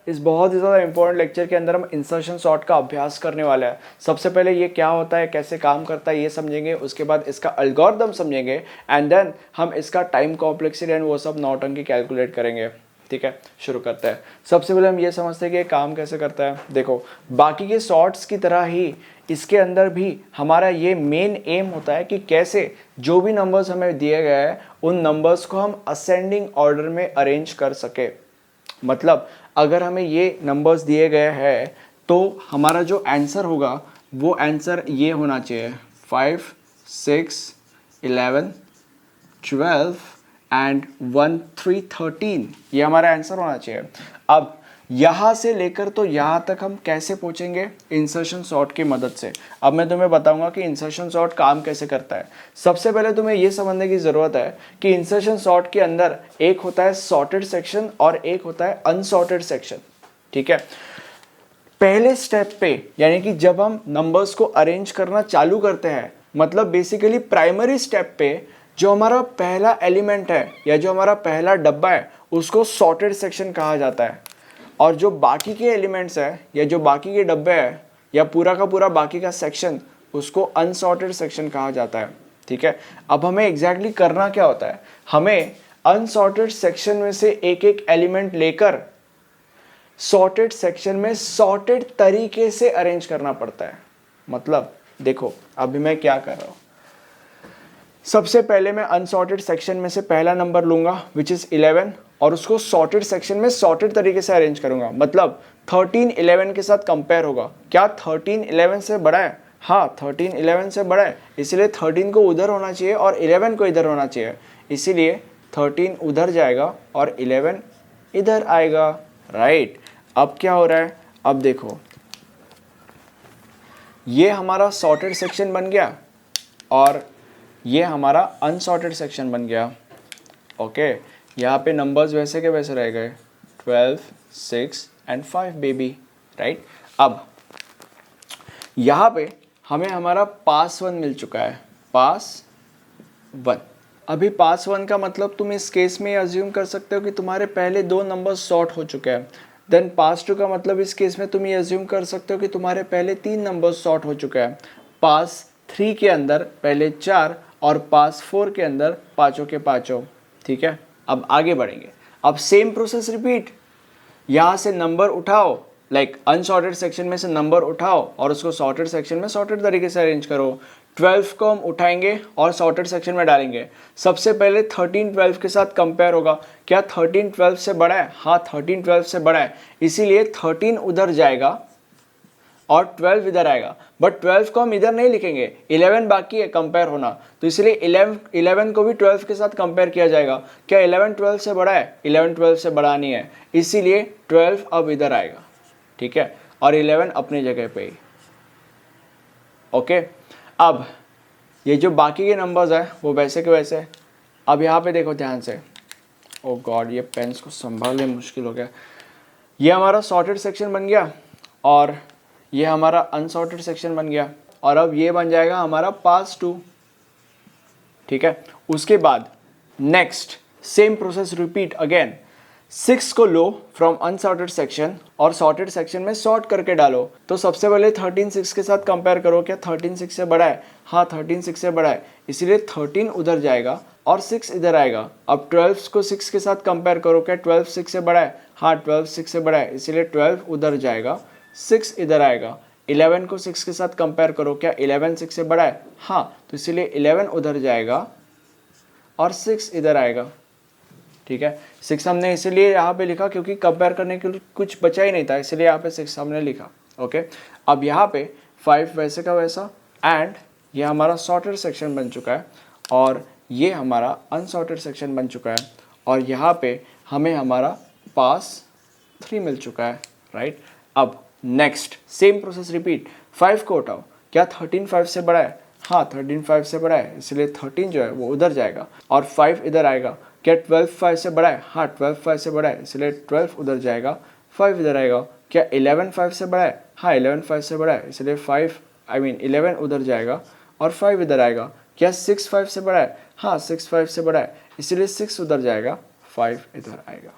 इस बहुत ही ज़्यादा इंपॉर्टेंट लेक्चर के अंदर हम इंसर्शन सॉर्ट का अभ्यास करने वाले हैं। सबसे पहले ये क्या होता है, कैसे काम करता है, ये समझेंगे। उसके बाद इसका एल्गोरिथम समझेंगे एंड देन हम इसका टाइम कॉम्प्लेक्सिटी एंड वो सब नौटंकी कैलकुलेट करेंगे। ठीक है, शुरू करते हैं। सबसे पहले हम ये समझते हैं कि ये काम कैसे करता है। देखो, बाकी के सॉर्ट्स की तरह ही इसके अंदर भी हमारा ये मेन एम होता है कि कैसे जो भी नंबर्स हमें दिए गए हैं उन नंबर्स को हम असेंडिंग ऑर्डर में अरेंज कर सके। मतलब अगर हमें ये नंबर्स दिए गए हैं तो हमारा जो आंसर होगा वो आंसर ये होना चाहिए 5, 6, 11, 12 एंड 1, 3, 13। ये हमारा आंसर होना चाहिए। अब यहाँ से लेकर तो यहाँ तक हम कैसे पहुँचेंगे? इंसर्शन सॉर्ट की मदद से। अब मैं तुम्हें बताऊंगा कि इंसर्शन सॉर्ट काम कैसे करता है। सबसे पहले तुम्हें ये समझने की ज़रूरत है कि इंसर्शन सॉर्ट के अंदर एक होता है सॉर्टेड सेक्शन और एक होता है अनसॉर्टेड सेक्शन। ठीक है, पहले स्टेप पे यानी कि जब हम नंबर्स को अरेंज करना चालू करते हैं, मतलब बेसिकली प्राइमरी स्टेप पे जो हमारा पहला एलिमेंट है या जो हमारा पहला डब्बा है उसको सॉर्टेड सेक्शन कहा जाता है। और जो बाकी के एलिमेंट्स है या जो बाकी के डब्बे हैं या पूरा का पूरा बाकी का सेक्शन उसको अनसॉर्टेड सेक्शन कहा जाता है। ठीक है, अब हमें एग्जैक्टली करना क्या होता है? हमें अनसॉर्टेड सेक्शन में से एक एक एलिमेंट लेकर सॉर्टेड सेक्शन में सॉर्टेड तरीके से अरेंज करना पड़ता है। मतलब देखो, अभी मैं क्या कर रहा हूं, सबसे पहले मैं अनसॉर्टेड सेक्शन में से पहला नंबर लूंगा विच इज 11 और उसको सॉर्टेड सेक्शन में सॉर्टेड तरीके से अरेंज करूंगा। मतलब 13 11 के साथ कंपेयर होगा। क्या 13 11 से बड़ा है? हाँ, 13 11 से बड़ा है, इसीलिए 13 को उधर होना चाहिए और 11 को इधर होना चाहिए। इसीलिए 13 उधर जाएगा और 11 इधर आएगा। राइट, अब क्या हो रहा है? अब देखो, ये हमारा सॉर्टेड सेक्शन बन गया और ये हमारा अनसॉर्टेड सेक्शन बन गया। ओके, यहाँ पे नंबर्स वैसे के वैसे रह गए 12, 6 एंड 5 बेबी। राइट, अब यहाँ पे हमें हमारा पास 1 मिल चुका है। पास 1। अभी पास 1 का मतलब तुम इस केस में अज्यूम कर सकते हो कि तुम्हारे पहले 2 नंबर सॉर्ट हो चुके हैं। देन पास 2 का मतलब इस केस में तुम ये अज्यूम कर सकते हो कि तुम्हारे पहले 3 नंबर सॉर्ट हो चुके हैं। पास 3 के अंदर पहले 4 और पास 4 के अंदर पाँचों के पाँचों। ठीक है, अब आगे बढ़ेंगे। अब सेम प्रोसेस रिपीट। यहाँ से नंबर उठाओ, लाइक अनसॉर्टेड सेक्शन में से नंबर उठाओ और उसको सॉर्टेड सेक्शन में सॉर्टेड तरीके से अरेंज करो। 12 को हम उठाएंगे और सॉर्टेड सेक्शन में डालेंगे। सबसे पहले 13 12 के साथ कंपेयर होगा। क्या 13 12 से बड़ा है? हाँ, 13 12 से बड़ा है, इसीलिए 13 उधर जाएगा और 12 इधर आएगा। बट 12 को हम इधर नहीं लिखेंगे, 11 बाकी है कंपेयर होना, तो इसलिए 11 को भी 12 के साथ कंपेयर किया जाएगा। क्या 11 12 से बड़ा है? 11 12 से बड़ा नहीं है, इसीलिए 12 अब इधर आएगा। ठीक है, और 11 अपनी जगह पे ही। ओके, अब ये जो बाकी के नंबर्स है वो वैसे के वैसे। अब यहाँ पे देखो ध्यान से। ओ गॉड, ये पेन्स को संभालने मुश्किल हो गया। ये हमारा सॉर्टेड सेक्शन बन गया और ये हमारा अनसॉर्टेड सेक्शन बन गया और अब ये बन जाएगा हमारा पास 2। ठीक है, उसके बाद next same process repeat again. 6 को लो फ्रॉम अनसॉर्टेड सेक्शन और सॉर्टेड सेक्शन में सॉर्ट करके डालो। तो सबसे पहले 13 6 के साथ कंपेयर करो। क्या 13 6 से बड़ा है? हाँ, 13 6 से बड़ा है, इसीलिए 13 उधर जाएगा और 6 इधर आएगा। अब 12 को 6 के साथ कंपेयर करो। क्या 12 6 से बड़ा है? हाँ, 12 6 से बड़ा है, इसीलिए 12 उधर जाएगा, 6 इधर आएगा। 11 को 6 के साथ कंपेयर करो। क्या 11 6 से बड़ा है? हाँ, तो इसीलिए 11 उधर जाएगा और 6 इधर आएगा। ठीक है, 6 हमने इसीलिए यहाँ पे लिखा क्योंकि कंपेयर करने के लिए कुछ बचा ही नहीं था, इसलिए यहाँ पे 6 हमने लिखा। ओके, अब यहाँ पे 5 वैसे का वैसा एंड ये हमारा सॉर्टेड सेक्शन बन चुका है और ये हमारा अनसॉर्टेड सेक्शन बन चुका है और यहाँ पे हमें हमारा पास 3 मिल चुका है। राइट, अब नेक्स्ट सेम प्रोसेस रिपीट। 5 को उठाओ। क्या 13 5 से बड़ा है? हाँ, 13 5 से बड़ा है, इसलिए 13 जो है वो उधर जाएगा और 5 इधर आएगा। क्या 12 5 से बड़ा है? हाँ, 12 5 से बड़ा है, इसलिए 12 उधर जाएगा, 5 इधर आएगा। क्या 11 5 से बड़ा है? हाँ, 11 5 से बड़ा है, इसलिए 11 उधर जाएगा और 5 इधर आएगा। क्या 6 5 से बड़ा है? हाँ, 6 5 से बड़ा है, इसलिए 6 उधर जाएगा, 5 इधर आएगा।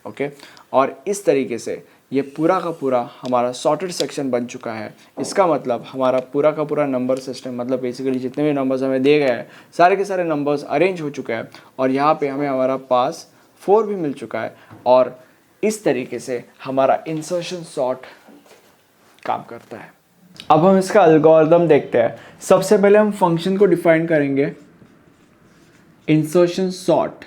ओके, और इस तरीके से ये पूरा का पूरा हमारा सॉर्टेड सेक्शन बन चुका है। इसका मतलब हमारा पूरा का पूरा नंबर सिस्टम, मतलब बेसिकली जितने भी नंबर्स हमें दिए गए हैं सारे के सारे नंबर्स अरेंज हो चुके हैं और यहाँ पे हमें हमारा पास 4 भी मिल चुका है। और इस तरीके से हमारा इंसर्शन सॉर्ट काम करता है। अब हम इसका एल्गोरिथम देखते हैं। सबसे पहले हम फंक्शन को डिफाइन करेंगे, इंसर्शन सॉर्ट,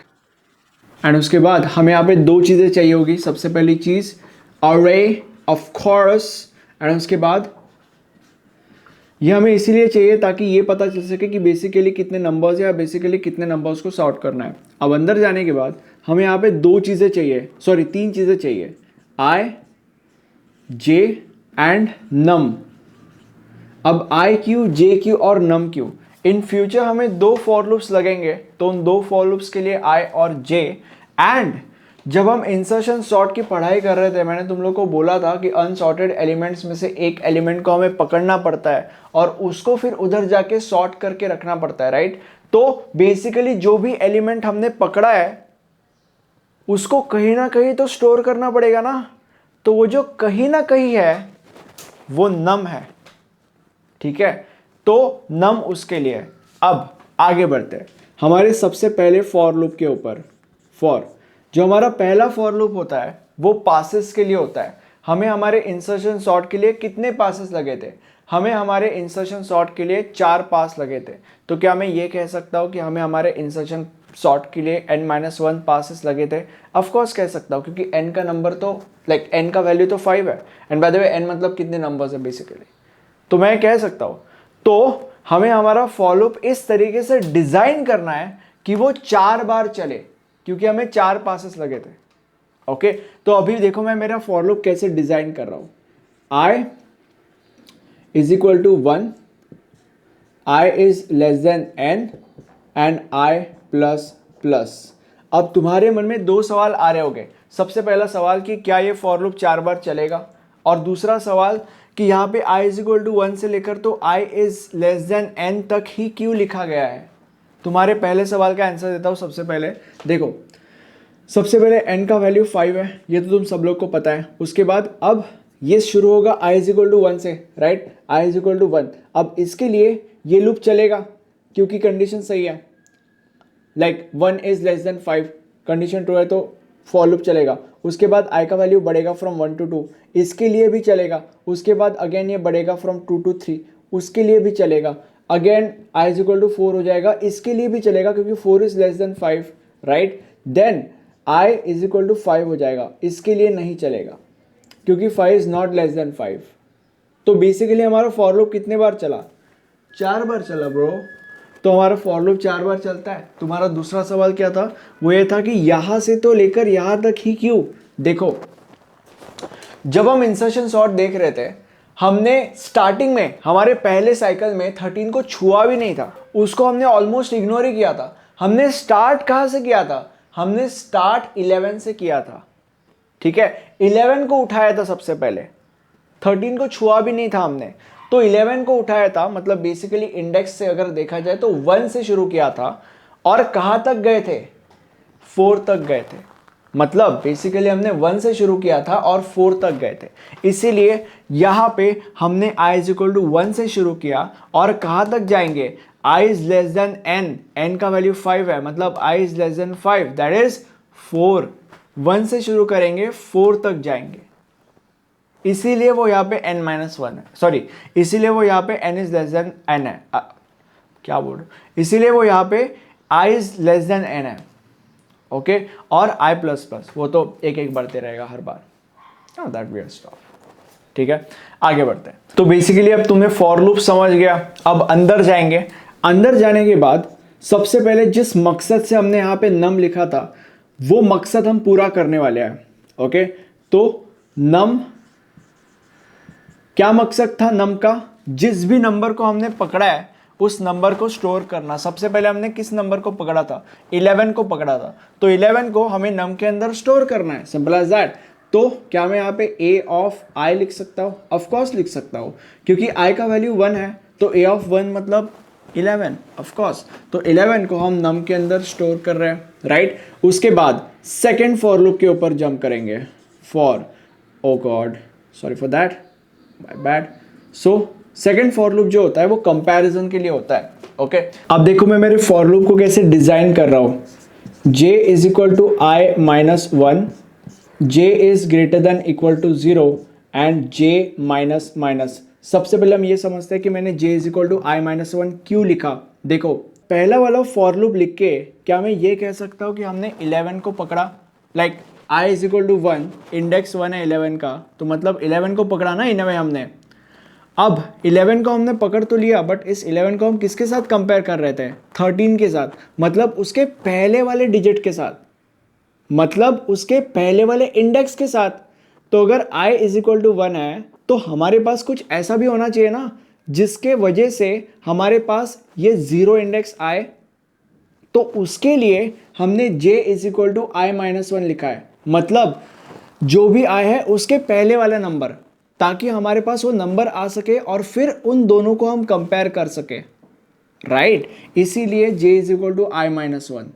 एंड उसके बाद हमें यहाँ पे 2 चीज़ें चाहिए होगी। सबसे पहली चीज़ अरे ऑफ कोर्स, एंड उसके बाद ये हमें इसीलिए चाहिए ताकि ये पता चल सके कि बेसिकली कितने नंबर्स या बेसिकली कितने नंबर्स को सॉर्ट करना है। अब अंदर जाने के बाद हमें यहाँ पे 2 चीज़ें चाहिए, सॉरी 3 चीज़ें चाहिए, आई, जे एंड नम। अब आई क्यू, जे क्यू और नम क्यू, इन फ्यूचर हमें 2 फॉर लूप्स लगेंगे, तो उन 2 फॉर लूप्स के लिए आई और जे। एंड जब हम इंसर्शन सॉर्ट की पढ़ाई कर रहे थे, मैंने तुम लोग को बोला था कि अनसॉर्टेड एलिमेंट्स में से एक एलिमेंट को हमें पकड़ना पड़ता है और उसको फिर उधर जाके सॉर्ट करके रखना पड़ता है, राइट। तो बेसिकली जो भी एलिमेंट हमने पकड़ा है उसको कहीं ना कहीं तो स्टोर करना पड़ेगा ना, तो वो जो कहीं ना कहीं है वो नम है, ठीक है। तो नम उसके लिए। अब आगे बढ़ते हैं हमारे सबसे पहले फॉर लूप के ऊपर। फॉर, जो हमारा पहला फॉर लूप होता है वो पासेस के लिए होता है। हमें हमारे इंसर्शन सॉर्ट के लिए कितने पासेस लगे थे? हमें हमारे इंसर्शन सॉर्ट के लिए 4 पास लगे थे। तो क्या मैं ये कह सकता हूँ कि हमें हमारे इंसर्शन सॉर्ट के लिए n-1 पासेस लगे थे? ऑफ कोर्स कह सकता हूँ, क्योंकि n का नंबर तो n का वैल्यू तो 5 है, and by the way n मतलब कितने नंबर्स है बेसिकली, तो मैं कह सकता हूँ। तो हमें हमारा फॉर लूप इस तरीके से डिजाइन करना है कि वो 4 बार चले, क्योंकि हमें 4 पासेस लगे थे। ओके, तो अभी देखो मैं मेरा फॉर लूप कैसे डिजाइन कर रहा हूं। i is equal to 1, i is less than n and i plus plus. अब तुम्हारे मन में 2 सवाल आ रहे होंगे। सबसे पहला सवाल कि क्या ये फॉर लूप 4 बार चलेगा, और दूसरा सवाल कि यहाँ पे i इज इक्वल टू 1 से लेकर तो i is less than n तक ही क्यों लिखा गया है। तुम्हारे पहले सवाल का आंसर देता हूँ। सबसे पहले देखो, सबसे पहले n का वैल्यू 5 है, ये तो तुम सब लोग को पता है। उसके बाद अब ये शुरू होगा i इज इक्वल टू 1 से, right, i is equal to 1। अब इसके लिए ये लूप चलेगा क्योंकि कंडीशन सही है, like 1 is less than 5, condition true है तो फॉर लूप चलेगा। उसके बाद i का वैल्यू बढ़ेगा फ्रॉम 1 to 2, इसके लिए भी चलेगा। उसके बाद अगेन ये बढ़ेगा फ्रॉम 2 to 3, उसके लिए भी चलेगा। Again i is equal to 4 हो जाएगा, इसके लिए भी चलेगा क्योंकि 4 is less than 5, right. Then i is equal to 5 हो जाएगा, इसके लिए नहीं चलेगा क्योंकि 5 इज नॉट लेस देन 5। तो बेसिकली हमारा फॉर लूप कितने बार चला? 4 बार चला ब्रो। तो हमारा फॉर लूप 4 बार चलता है। तुम्हारा दूसरा सवाल क्या था? वो ये था कि यहां से तो लेकर यहां तक ही क्यों? देखो, जब हम इंसर्शन सॉर्ट देख रहे थे, हमने स्टार्टिंग में हमारे पहले साइकिल में 13 को छुआ भी नहीं था, उसको हमने ऑलमोस्ट इग्नोर ही किया था। हमने स्टार्ट कहां से किया था? हमने स्टार्ट 11 से किया था, ठीक है। 11 को उठाया था सबसे पहले, 13 को छुआ भी नहीं था हमने, तो 11 को उठाया था। मतलब बेसिकली इंडेक्स से अगर देखा जाए तो 1 से शुरू किया था और कहां तक गए थे? 4 तक गए थे। मतलब बेसिकली हमने 1 से शुरू किया था और 4 तक गए थे। इसीलिए यहां पे हमने i इज इक्वल टू 1 से शुरू किया और कहां तक जाएंगे? i is less than n, n का वैल्यू 5 है, मतलब i is less than 5, that is 4। 1 से शुरू करेंगे, 4 तक जाएंगे। इसीलिए वो यहाँ पे n-1 है, सॉरी, इसीलिए वो यहाँ पे n is less than n है, क्या बोल रहा हूँ, इसीलिए वो यहाँ पे i is less than n है, ओके। और i प्लस प्लस वो तो एक एक बढ़ते रहेगा हर बार, दैट वी आर स्टॉप, ठीक है। आगे बढ़ते हैं। तो बेसिकली अब तुम्हें फॉर लूप समझ गया। अब अंदर जाएंगे। अंदर जाने के बाद सबसे पहले जिस मकसद से हमने यहाँ पे नम लिखा था वो मकसद हम पूरा करने वाले हैं, ओके। तो नम, क्या मकसद था नम का? जिस भी नंबर को हमने पकड़ा है उस नंबर को स्टोर करना। सबसे पहले हमने किस नंबर को पकड़ा था? 11 को पकड़ा था, तो 11 को हमें नम के अंदर स्टोर करना है, सिंपल एज दैट। तो क्या मैं यहाँ पे a ऑफ i लिख सकता हूँ? ऑफ कोर्स लिख सकता हूँ, क्योंकि i का वैल्यू 1 है, तो a ऑफ 1 मतलब 11, ऑफ कोर्स। तो 11 को हम नम के अंदर स्टोर कर रहे हैं, राइट। उसके बाद सेकेंड फॉर लूप के ऊपर जंप करेंगे। For oh god, sorry for that, my bad. So second for loop जो होता है वो कंपैरिजन के लिए होता है। ओके, अब देखो मैं मेरे फॉर लूप को कैसे डिजाइन कर रहा हूँ। j is equal to I minus one, j is greater than equal to zero and j minus minus. सबसे पहले हम ये समझते हैं कि मैंने j is equal to I minus one क्यों लिखा। देखो पहला वाला फॉर लूप लिख के क्या मैं ये कह सकता हूँ कि हमने 11 को पकड़ा, like i is equal to one, index 1 है 11 का, तो मतलब 11 को पकड़ा ना इनमें हमने। अब 11 को हमने पकड़ तो लिया, बट इस 11 को हम किसके साथ कंपेयर कर रहे थे, 13 के साथ, मतलब उसके पहले वाले डिजिट के साथ, मतलब उसके पहले वाले इंडेक्स के साथ। तो अगर i is equal to one है तो हमारे पास कुछ ऐसा भी होना चाहिए ना जिसके वजह से हमारे पास ये जीरो इंडेक्स आए। तो उसके लिए हमने j is equal to I minus one लिखा है, मतलब जो भी i है उसके पहले वाला नंबर, ताकि हमारे पास वो नंबर आ सके और फिर उन दोनों को हम कंपेयर कर सके, राइट। इसीलिए j is equal to I minus one.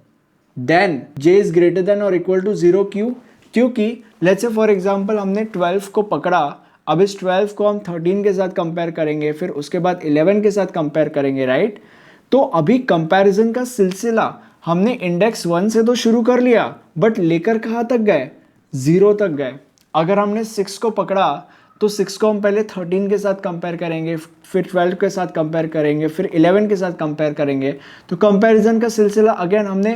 Then j is greater than और इक्वल टू जीरो, क्यों? क्योंकि लेट्स से फॉर एग्जांपल हमने 12 को पकड़ा, अब इस 12 को हम 13 के साथ कंपेयर करेंगे, फिर उसके बाद 11 के साथ कंपेयर करेंगे, राइट। तो अभी कंपैरिजन का सिलसिला हमने इंडेक्स 1 से तो शुरू कर लिया, बट लेकर कहाँ तक गए, 0 तक गए। अगर हमने 6 को पकड़ा तो 6 को हम पहले 13 के साथ कंपेयर करेंगे, फिर 12 के साथ कंपेयर करेंगे, फिर 11 के साथ कंपेयर करेंगे। तो कंपैरिजन का सिलसिला अगेन हमने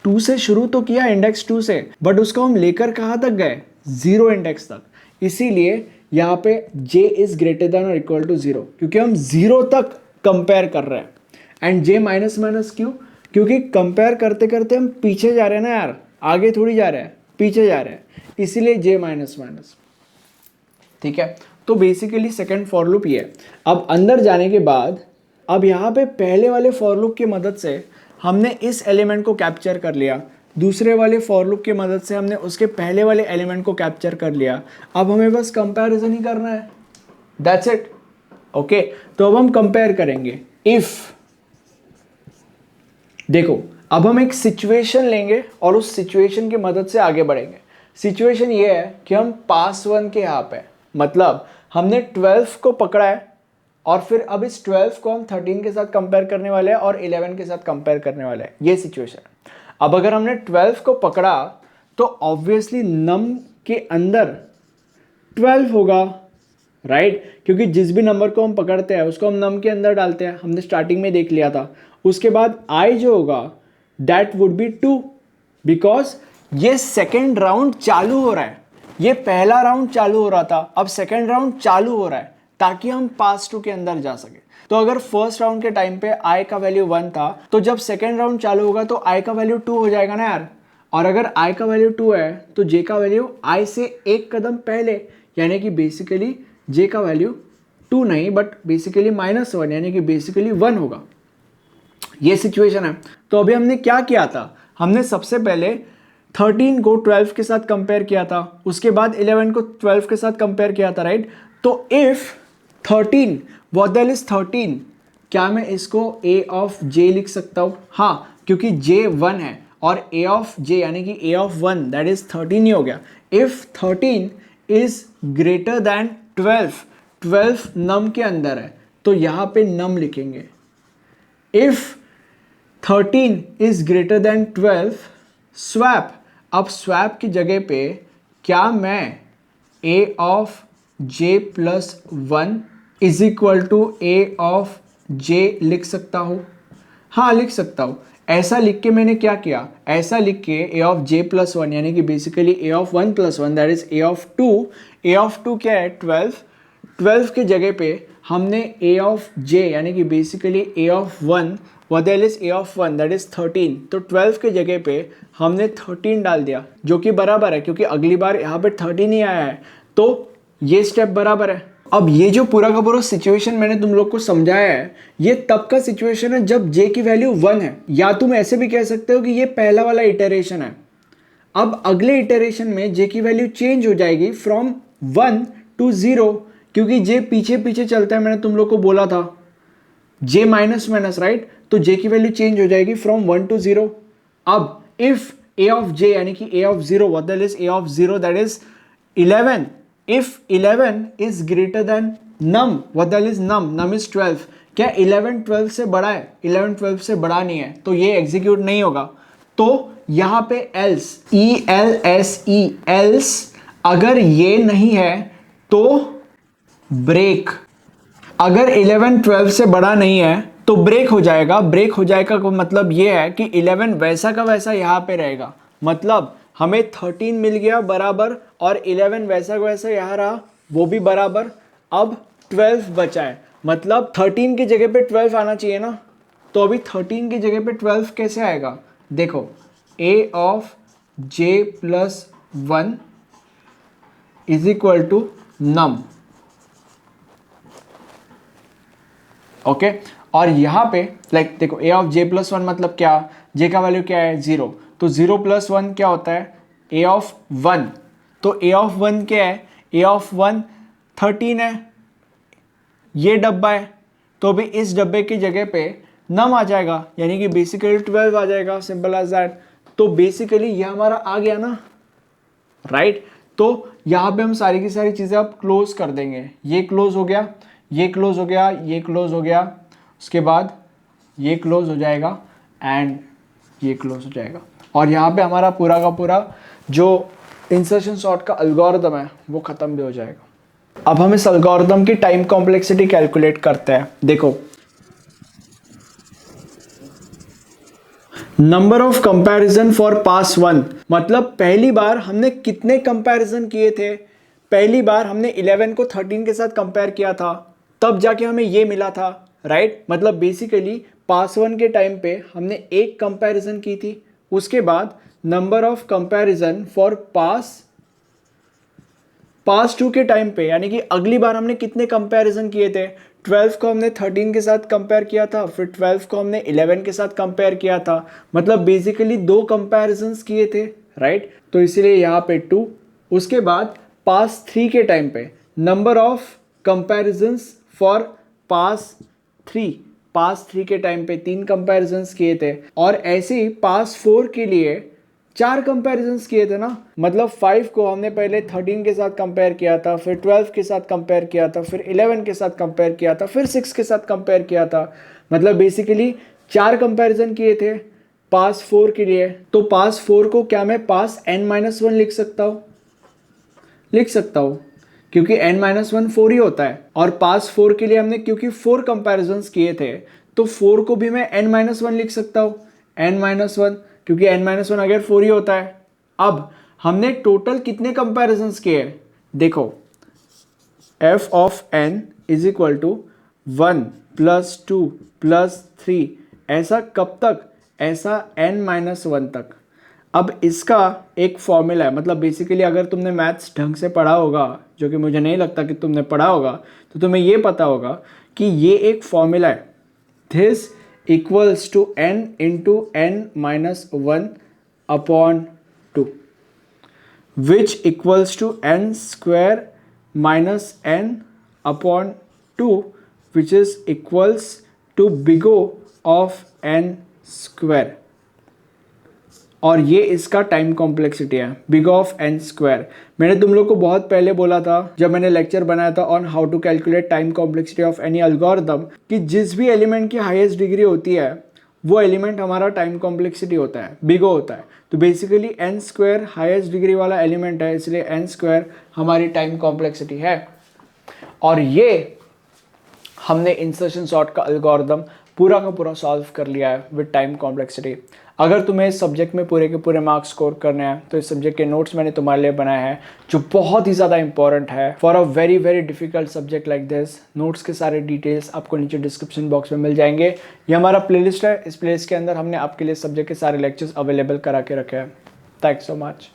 2 से शुरू तो किया, इंडेक्स 2 से, बट उसको हम लेकर कहाँ तक गए, 0 इंडेक्स तक। इसीलिए यहाँ पे j इज ग्रेटर देन और इक्वल टू 0, क्योंकि हम 0 तक कंपेयर कर रहे हैं। एंड j माइनस माइनस क्यों? क्योंकि कंपेयर करते करते हम पीछे जा रहे हैं ना यार, आगे थोड़ी जा रहे हैं, पीछे जा रहे हैं, इसीलिए j माइनस माइनस। ठीक है, तो बेसिकली सेकंड फॉर लूप ये है। अब अंदर जाने के बाद अब यहाँ पे पहले वाले फॉर लूप की मदद से हमने इस एलिमेंट को कैप्चर कर लिया, दूसरे वाले फॉर लूप की मदद से हमने उसके पहले वाले एलिमेंट को कैप्चर कर लिया। अब हमें बस कंपैरिजन ही करना है, दैट्स इट। ओके, तो अब हम कंपेयर करेंगे। इफ देखो अब हम एक सिचुएशन लेंगे और उस सिचुएशन की मदद से आगे बढ़ेंगे। सिचुएशन ये है कि हम पास वन के यहाँ पे, मतलब हमने 12 को पकड़ा है और फिर अब इस 12 को हम 13 के साथ कंपेयर करने वाले हैं और 11 के साथ कंपेयर करने वाले हैं, ये सिचुएशन है। अब अगर हमने 12 को पकड़ा तो ऑब्वियसली नम के अंदर 12 होगा, राइट, क्योंकि जिस भी नंबर को हम पकड़ते हैं उसको हम नम के अंदर डालते हैं, हमने स्टार्टिंग में देख लिया था। उसके बाद i जो होगा दैट वुड बी 2, बिकॉज ये सेकेंड राउंड चालू हो रहा है, ये पहला राउंड चालू हो रहा था, अब सेकेंड राउंड चालू हो रहा है ताकि हम पास 2 के अंदर जा सके। तो अगर फर्स्ट राउंड के टाइम पे i का वैल्यू 1 था, तो जब सेकेंड राउंड चालू होगा तो i का वैल्यू 2 हो जाएगा ना यार। और अगर i का वैल्यू 2 है तो j का वैल्यू i से एक कदम पहले, यानी कि बेसिकली j का वैल्यू 2 नहीं बट बेसिकली -1, यानी कि बेसिकली 1 होगा। ये सिचुएशन है। तो अभी हमने क्या किया था, हमने सबसे पहले 13 को 12 के साथ कंपेयर किया था, उसके बाद 11 को 12 के साथ कंपेयर किया था, राइट। तो if 13, what the hell is 13, क्या मैं इसको a ऑफ j लिख सकता हूँ? हाँ, क्योंकि j 1 है और a ऑफ j यानी कि a ऑफ 1 दैट इज 13 ही हो गया। If 13 is greater than 12 num के अंदर है तो यहाँ पे नम लिखेंगे। If 13 is greater than 12 swap, अब स्वैप की जगह पे क्या मैं a of j plus 1 is equal to a of j लिख सकता हूँ? हाँ लिख सकता हूँ। ऐसा लिख के मैंने क्या किया, ऐसा लिख के a ऑफ j प्लस 1 यानी कि basically a of 1 plus 1 that is a of 2, a of 2 क्या है 12 के जगह पे हमने a ऑफ j यानी कि basically a of 1 what the hell is a of 1 that is 13, तो 12 के जगह पे हमने 13 डाल दिया जो कि बराबर है, क्योंकि अगली बार यहाँ पे 13 ही आया है, तो ये स्टेप बराबर है। अब ये जो पूरा का पूरा सिचुएशन मैंने तुम लोग को समझाया है, ये तब का सिचुएशन है जब j की वैल्यू 1 है, या तुम ऐसे भी कह सकते हो कि ये पहला वाला इटरेशन है। अब अगले इटरेशन में j की वैल्यू चेंज हो जाएगी फ्रॉम 1 to 0, क्योंकि j पीछे पीछे चलता है, मैंने तुम लोग को बोला था j माइनस माइनस, राइट। तो j की वैल्यू चेंज हो जाएगी फ्रॉम 1 to 0। अब इफ a ऑफ j यानी कि a of 0 what the hell is a of 0 that is 11, if 11 is greater than num, what the hell is num, num is 12, क्या 11 12 से बड़ा है? 11 12 से बड़ा नहीं है, तो ये एग्जीक्यूट नहीं होगा। तो यहां पे एल्स, ELSE, एल्स अगर ये नहीं है तो ब्रेक, अगर 11 12 से बड़ा नहीं है तो ब्रेक हो जाएगा। ब्रेक हो जाएगा का मतलब ये है कि 11 वैसा का वैसा यहाँ पे रहेगा, मतलब हमें 13 मिल गया बराबर, और 11 वैसा का वैसा यहाँ रहा, वो भी बराबर। अब 12 बचा है, मतलब 13 की जगह पे 12 आना चाहिए ना, तो अभी 13 की जगह पे 12 कैसे आएगा? देखो, a of j plus 1 is equal to num, okay. और यहाँ पे देखो a ऑफ j प्लस 1 मतलब क्या, j का वैल्यू क्या है? 0, तो 0 प्लस 1 क्या होता है? a ऑफ 1, तो a ऑफ 1 क्या है? a ऑफ 1 13 है, ये डब्बा है, तो भी इस डब्बे की जगह पे नम आ जाएगा, यानी कि बेसिकली 12 आ जाएगा, सिंपल एज दैट। तो बेसिकली ये हमारा आ गया ना, राइट। तो यहाँ पे हम सारी की सारी चीज़ें अब क्लोज कर देंगे, ये क्लोज हो गया, ये क्लोज हो गया, ये क्लोज हो गया, उसके बाद ये क्लोज हो जाएगा एंड ये क्लोज हो जाएगा, और यहाँ पे हमारा पूरा का पूरा जो इंसर्शन सॉर्ट का एल्गोरिथम है वो ख़त्म भी हो जाएगा। अब हम इस एल्गोरिथम की टाइम कॉम्प्लेक्सिटी कैलकुलेट करते हैं। देखो, नंबर ऑफ कंपैरिजन फॉर पास 1, मतलब पहली बार हमने कितने कंपैरिजन किए थे? पहली बार हमने 11 को 13 के साथ कंपेयर किया था, तब जाके हमें ये मिला था, राइट। मतलब बेसिकली पास 1 के टाइम पे हमने एक कंपैरिजन की थी, उसके बाद नंबर ऑफ कंपैरिजन फॉर पास 2 के टाइम पे, यानी कि अगली बार हमने कितने कंपैरिजन किए थे? 12 को हमने 13 के साथ कंपेयर किया था, फिर 12 को हमने 11 के साथ कंपेयर किया था, मतलब बेसिकली 2 कंपैरिजन्स किए थे, राइट। तो इसीलिए यहाँ पे 2। उसके बाद पास 3 के टाइम पे नंबर ऑफ कंपैरिजन्स फॉर पास 3 के टाइम पे 3 कंपैरिजन्स किए थे, और ऐसे ही पास 4 के लिए 4 कंपैरिजन्स किए थे ना। मतलब 5 को हमने पहले 13 के साथ कंपेयर किया था, फिर 12 के साथ कंपेयर किया था, फिर 11 के साथ कंपेयर किया था, फिर 6 के साथ कंपेयर किया था, मतलब बेसिकली 4 कंपैरिजन किए थे पास 4 के लिए। तो पास 4 को क्या मैं पास n-1 लिख सकता हूँ? लिख सकता हूँ, क्योंकि n-1 4 ही होता है, और पास 4 के लिए हमने क्योंकि 4 कंपैरिजन्स किए थे, तो 4 को भी मैं n-1 लिख सकता हूँ, n-1, क्योंकि n-1 अगर 4 ही होता है। अब हमने टोटल कितने कंपैरिजन्स किए? देखो, f of n is equal to 1 + 2 + 3, ऐसा कब तक? ऐसा n-1 तक। अब इसका एक फॉर्मूला है, मतलब बेसिकली अगर तुमने मैथ्स ढंग से पढ़ा होगा, जो कि मुझे नहीं लगता कि तुमने पढ़ा होगा, तो तुम्हें ये पता होगा कि ये एक फॉर्मूला है, this equals to n into n-1 upon 2, which equals to n² minus n upon 2, which is equals to big O of n², और ये इसका टाइम कॉम्प्लेक्सिटी है, बिग ऑफ n²। मैंने तुम लोग को बहुत पहले बोला था जब मैंने लेक्चर बनाया था on how to calculate time complexity of any algorithm, कि जिस भी एलिमेंट की हाईएस्ट डिग्री होती है वो एलिमेंट हमारा टाइम कॉम्प्लेक्सिटी होता है, बिग O होता है। तो बेसिकली n² हाईएस्ट डिग्री वाला एलिमेंट है, इसलिए n² हमारी टाइम कॉम्प्लेक्सिटी है। और ये हमने इंसर्शन सॉर्ट का एल्गोरिथम पूरा का पूरा सॉल्व कर लिया है विद टाइम कॉम्प्लेक्सिटी। अगर तुम्हें इस सब्जेक्ट में पूरे के पूरे मार्क्स स्कोर करने हैं तो इस सब्जेक्ट के नोट्स मैंने तुम्हारे लिए बनाए हैं, जो बहुत ही ज़्यादा इंपॉर्टेंट है for a very very difficult subject like this. Notes के सारे डिटेल्स आपको नीचे डिस्क्रिप्शन बॉक्स में मिल जाएंगे। ये हमारा प्लेलिस्ट है, इस प्लेलिस्ट के अंदर हमने आपके लिए सब्जेक्ट के सारे लेक्चर्स अवेलेबल करा के रखे हैं। Thanks so much.